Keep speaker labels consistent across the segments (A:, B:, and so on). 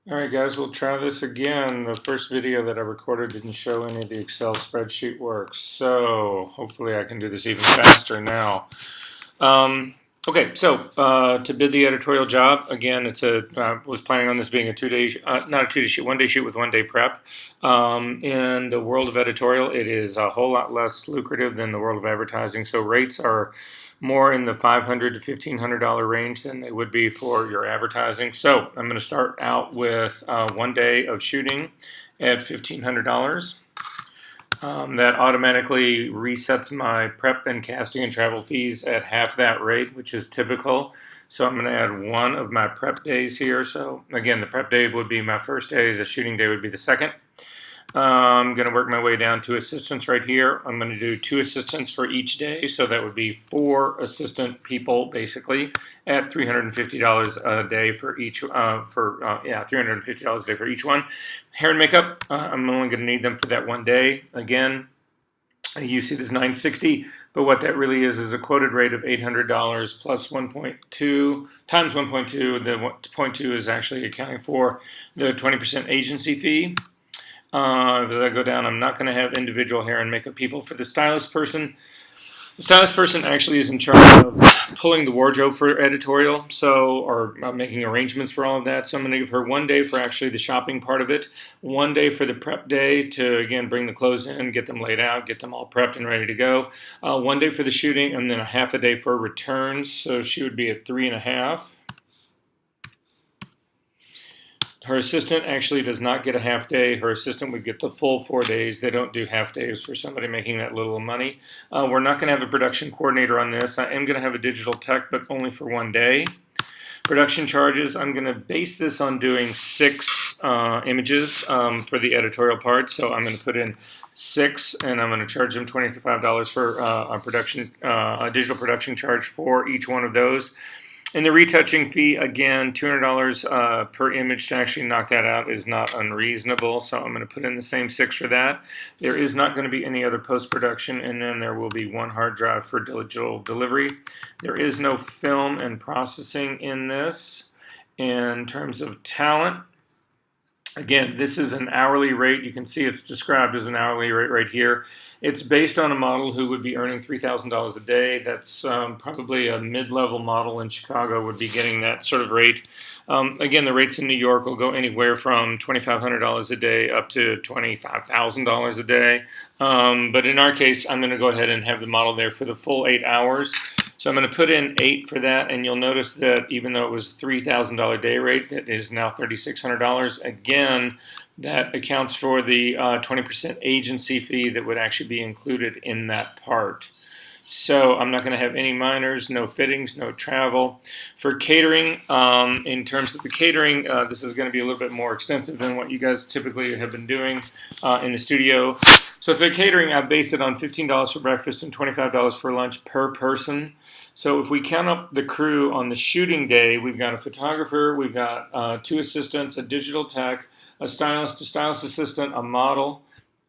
A: Alright guys, we'll try this again. The first video that I recorded didn't show any of the Excel spreadsheet work, so hopefully I can do this even faster now. Okay, so to bid the editorial job, again, was planning on this being a 2-day, not a 2-day shoot, 1-day shoot with 1-day prep. In the world of editorial, it is a whole lot less lucrative than the world of advertising, so rates are more in the $500 to $1,500 range than they would be for your advertising. So I'm going to start out with 1 day of shooting at $1,500. That automatically resets my prep and casting and travel fees at half that rate, which is typical. So I'm going to add one of my prep days here. So again, the prep day would be my first day. The shooting day would be the second. I'm going to work my way down to assistants right here. I'm going to do 2 assistants for each day, so that would be 4 assistant people basically at $350 a day for each. $350 a day for each one. Hair and makeup, I'm only going to need them for that 1 day. Again, you see this $960, but what that really is a quoted rate of $800 plus 1.2 times 1.2. The 0.2 is actually accounting for the 20% agency fee. As I go down, I'm not going to have individual hair and makeup people. For the stylist person, the stylist person actually is in charge of pulling the wardrobe for editorial, or making arrangements for all of that. So I'm going to give her 1 day for actually the shopping part of it, 1 day for the prep day to, again, bring the clothes in, get them laid out, get them all prepped and ready to go. 1 day for the shooting, and then a half a day for returns. So she would be at 3.5. Her assistant actually does not get a half day. Her assistant would get the full 4 days. They don't do half days for somebody making that little money. We're not going to have a production coordinator on this. I am going to have a digital tech, but only for 1 day. Production charges, I'm going to base this on doing 6 images for the editorial part. So I'm going to put in 6, and I'm going to charge them $25 for a digital production charge for each one of those. And the retouching fee, again, $200 per image to actually knock that out is not unreasonable. So I'm going to put in the same 6 for that. There is not going to be any other post-production, and then there will be 1 hard drive for digital delivery. There is no film and processing in this. In terms of talent, again, this is an hourly rate. You can see it's described as an hourly rate right here. It's based on a model who would be earning $3,000 a day. That's probably a mid-level model in Chicago would be getting that sort of rate. Again, the rates in New York will go anywhere from $2,500 a day up to $25,000 a day. But in our case, I'm going to go ahead and have the model there for the full 8 hours. So I'm going to put in 8 for that, and you'll notice that even though it was $3,000 day rate, that is now $3,600. Again, that accounts for the 20% agency fee that would actually be included in that part. So I'm not going to have any minors, no fittings, no travel. For catering, in terms of the catering, this is going to be a little bit more extensive than what you guys typically have been doing in the studio. So for catering, I base it on $15 for breakfast and $25 for lunch per person. So if we count up the crew on the shooting day, we've got a photographer, we've got 2 assistants, a digital tech, a stylist assistant, a model.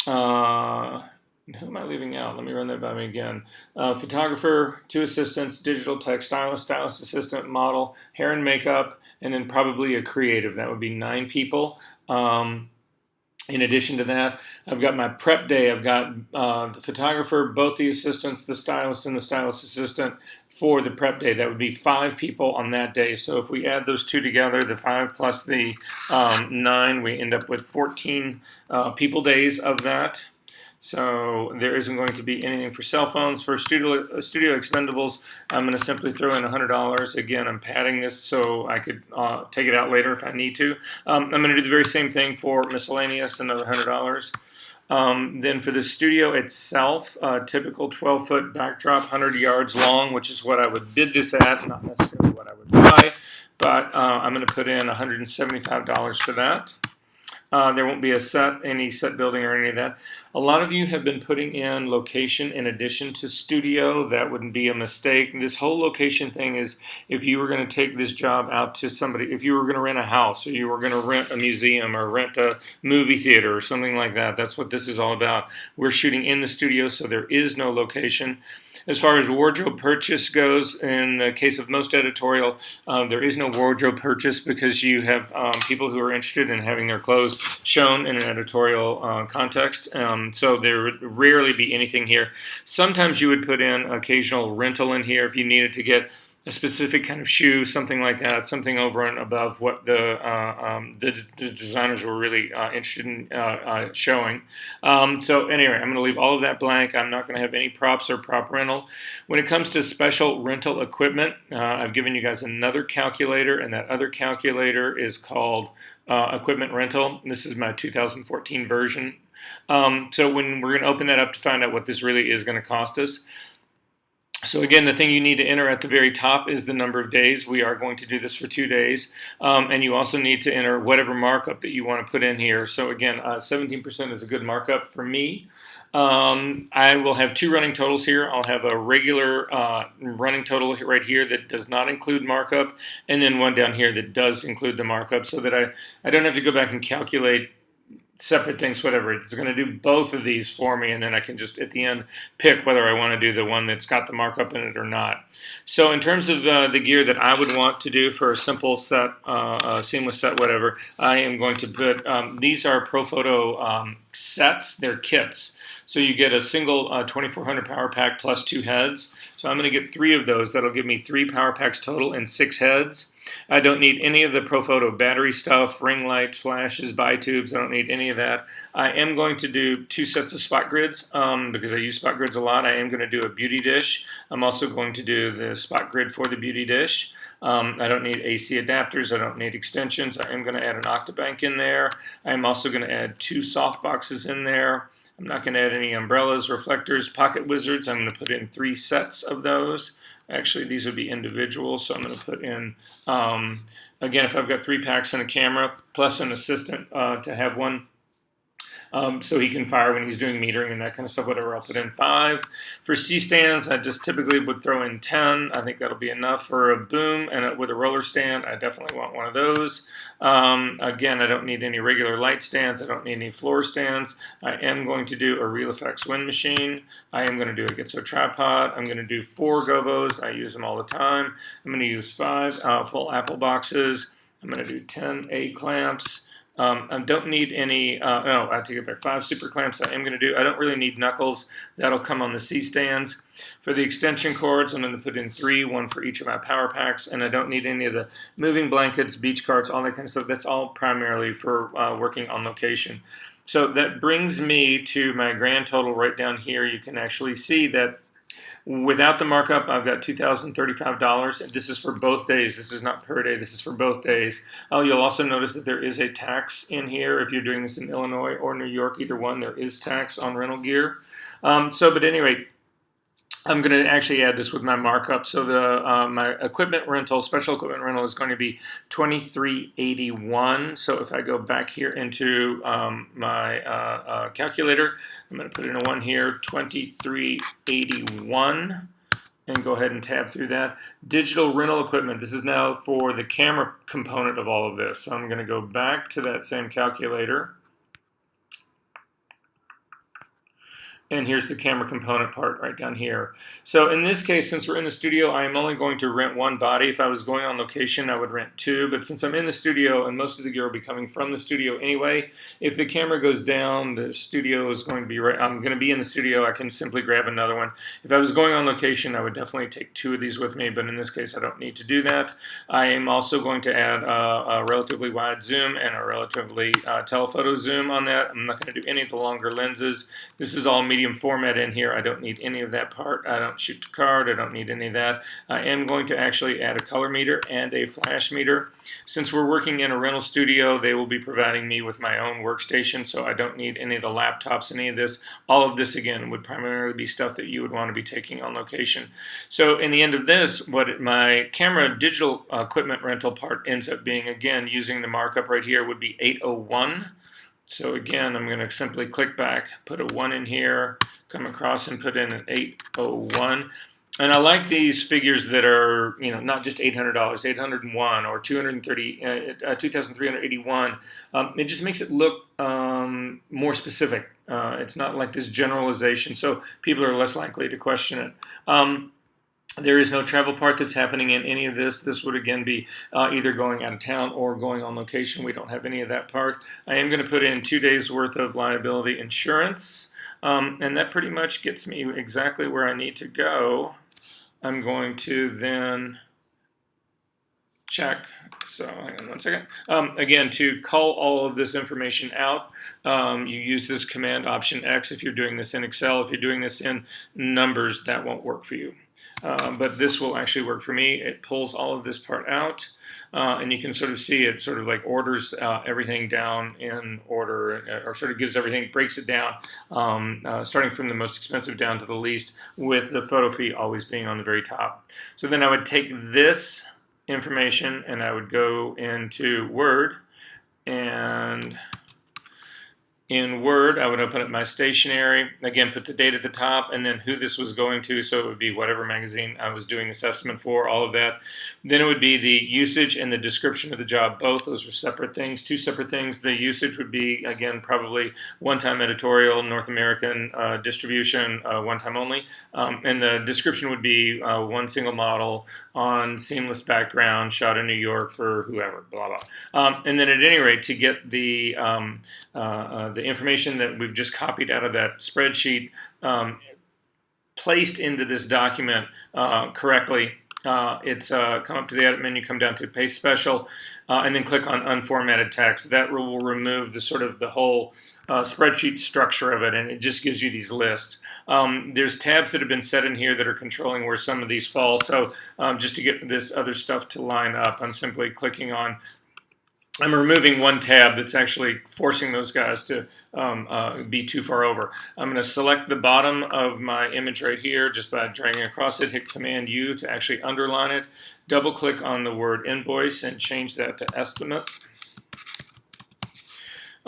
A: Who am I leaving out? Let me run that by me again. Photographer, 2 assistants, digital tech, stylist assistant, model, hair and makeup, and then probably a creative. That would be 9 people. In addition to that, I've got my prep day. I've got the photographer, both the assistants, the stylist, and the stylist assistant for the prep day. That would be 5 people on that day. So if we add those 2 together, the 5 plus the 9, we end up with 14 people days of that. So there isn't going to be anything for cell phones. For studio expendables, I'm going to simply throw in $100. Again, I'm padding this so I could take it out later if I need to. I'm going to do the very same thing for miscellaneous, another $100. Then for the studio itself, typical 12-foot backdrop, 100 yards long, which is what I would bid this at, not necessarily what I would buy. But I'm going to put in $175 for that. There won't be any set building or any of that. A lot of you have been putting in location in addition to studio. That wouldn't be a mistake. This whole location thing is if you were going to take this job out to somebody, if you were going to rent a house or you were going to rent a museum or rent a movie theater or something like that, that's what this is all about. We're shooting in the studio, so there is no location. As far as wardrobe purchase goes, in the case of most editorial, there is no wardrobe purchase because you have people who are interested in having their clothes shown in an editorial context. So there would rarely be anything here. Sometimes you would put in occasional rental in here if you needed to get a specific kind of shoe, something like that, something over and above what the designers were really interested in showing. So anyway, I'm going to leave all of that blank. I'm not going to have any props or prop rental. When it comes to special rental equipment, I've given you guys another calculator, and that other calculator is called equipment rental. This is my 2014 version. So when we're going to open that up to find out what this really is going to cost us. So again, the thing you need to enter at the very top is the number of days. We are going to do this for 2 days. And you also need to enter whatever markup that you want to put in here. So again, 17% is a good markup for me. I will have 2 running totals here. I'll have a regular running total right here that does not include markup, and then one down here that does include the markup, so that I don't have to go back and calculate separate things, whatever. It's going to do both of these for me, and then I can just at the end pick whether I want to do the one that's got the markup in it or not. So in terms of the gear that I would want to do for a simple set, seamless set, whatever, I am going to put, these are Profoto sets, they're kits. So you get a single 2400 power pack plus 2 heads. So I'm going to get 3 of those. That'll give me 3 power packs total and 6 heads. I don't need any of the Profoto battery stuff, ring lights, flashes, bi-tubes. I don't need any of that. I am going to do 2 sets of spot grids because I use spot grids a lot. I am going to do a beauty dish. I'm also going to do the spot grid for the beauty dish. I don't need AC adapters. I don't need extensions. I am going to add an Octabank in there. I am also going to add 2 soft boxes in there. I'm not going to add any umbrellas, reflectors, pocket wizards. I'm going to put in 3 sets of those. Actually, these would be individual, so I'm going to put in, again, if I've got 3 packs and a camera, plus an assistant to have one, so he can fire when he's doing metering and that kind of stuff, whatever. I'll put in 5. For C-stands, I just typically would throw in 10. I think that'll be enough. For a boom and with a roller stand, I definitely want one of those. Again, I don't need any regular light stands. I don't need any floor stands. I am going to do a Real Effects wind machine. I am going to do a Gitzo tripod. I'm going to do 4 gobos. I use them all the time. I'm going to use 5 full Apple boxes. I'm going to do 10 A clamps. I don't need any, no, I take it back, 5 super clamps I am going to do. I don't really need knuckles. That'll come on the C-stands. For the extension cords, I'm going to put in 3, 1 for each of my power packs, and I don't need any of the moving blankets, beach carts, all that kind of stuff. That's all primarily for working on location. So that brings me to my grand total right down here. You can actually see that without the markup, I've got $2,035. This is for both days. This is not per day. This is for both days. You'll also notice that there is a tax in here. If you're doing this in Illinois or New York, either one, there is tax on rental gear. But anyway, I'm going to actually add this with my markup. So the my equipment rental, special equipment rental, is going to be $23.81. So if I go back here into my calculator, I'm going to put in a 1 here, $23.81, and go ahead and tab through that. Digital rental equipment. This is now for the camera component of all of this. So I'm going to go back to that same calculator. And here's the camera component part right down here. So in this case, since we're in the studio, I am only going to rent 1 body. If I was going on location, I would rent 2. But since I'm in the studio, and most of the gear will be coming from the studio anyway, if the camera goes down, the studio is going to be right. I'm going to be in the studio. I can simply grab another one. If I was going on location, I would definitely take 2 of these with me. But in this case, I don't need to do that. I am also going to add a relatively wide zoom and a relatively telephoto zoom on that. I'm not going to do any of the longer lenses. This is all medium format in here. I don't need any of that part. I don't shoot the card. I don't need any of that. I am going to actually add a color meter and a flash meter. Since we're working in a rental studio, they will be providing me with my own workstation, so I don't need any of the laptops, any of this. All of this, again, would primarily be stuff that you would want to be taking on location. So in the end of this, what my camera digital equipment rental part ends up being, again, using the markup right here, would be $801. So again, I'm going to simply click back, put a 1 in here, come across and put in an 801. And I like these figures that are, not just $800, 801 or 2,381. It just makes it look more specific. It's not like this generalization, so people are less likely to question it. There is no travel part that's happening in any of this. This would again be either going out of town or going on location. We don't have any of that part. I am going to put in 2 days worth of liability insurance, and that pretty much gets me exactly where I need to go. I'm going to then check. So hang on one second. Again, to cull all of this information out, you use this command Option X if you're doing this in Excel. If you're doing this in Numbers, that won't work for you. But this will actually work for me. It pulls all of this part out. And you can sort of see it sort of like orders everything down in order, or sort of gives everything, breaks it down, starting from the most expensive down to the least, with the photo fee always being on the very top. So then I would take this information and I would go into Word, and in Word, I would open up my stationery, again, put the date at the top, and then who this was going to, so it would be whatever magazine I was doing this estimate for, all of that. Then it would be the usage and the description of the job. Both those are separate things, two separate things. The usage would be, again, probably one-time editorial, North American distribution, one-time only. And the description would be one single model on seamless background, shot in New York for whoever, blah, blah. And then at any rate, to get the information that we've just copied out of that spreadsheet placed into this document correctly, it's come up to the edit menu, come down to paste special, and then click on unformatted text. That will remove the sort of the whole spreadsheet structure of it, and it just gives you these lists. There's tabs that have been set in here that are controlling where some of these fall. So just to get this other stuff to line up, I'm simply clicking on, I'm removing one tab that's actually forcing those guys to be too far over. I'm going to select the bottom of my image right here just by dragging across it, hit Command U to actually underline it, double click on the word invoice and change that to estimate.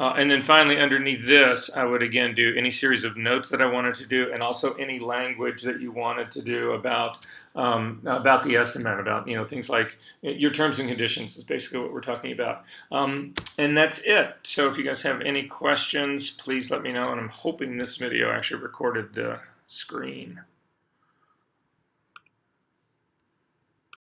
A: And then finally, underneath this, I would again do any series of notes that I wanted to do, and also any language that you wanted to do about the estimate, about things like your terms and conditions is basically what we're talking about. And that's it. So if you guys have any questions, please let me know. And I'm hoping this video actually recorded the screen.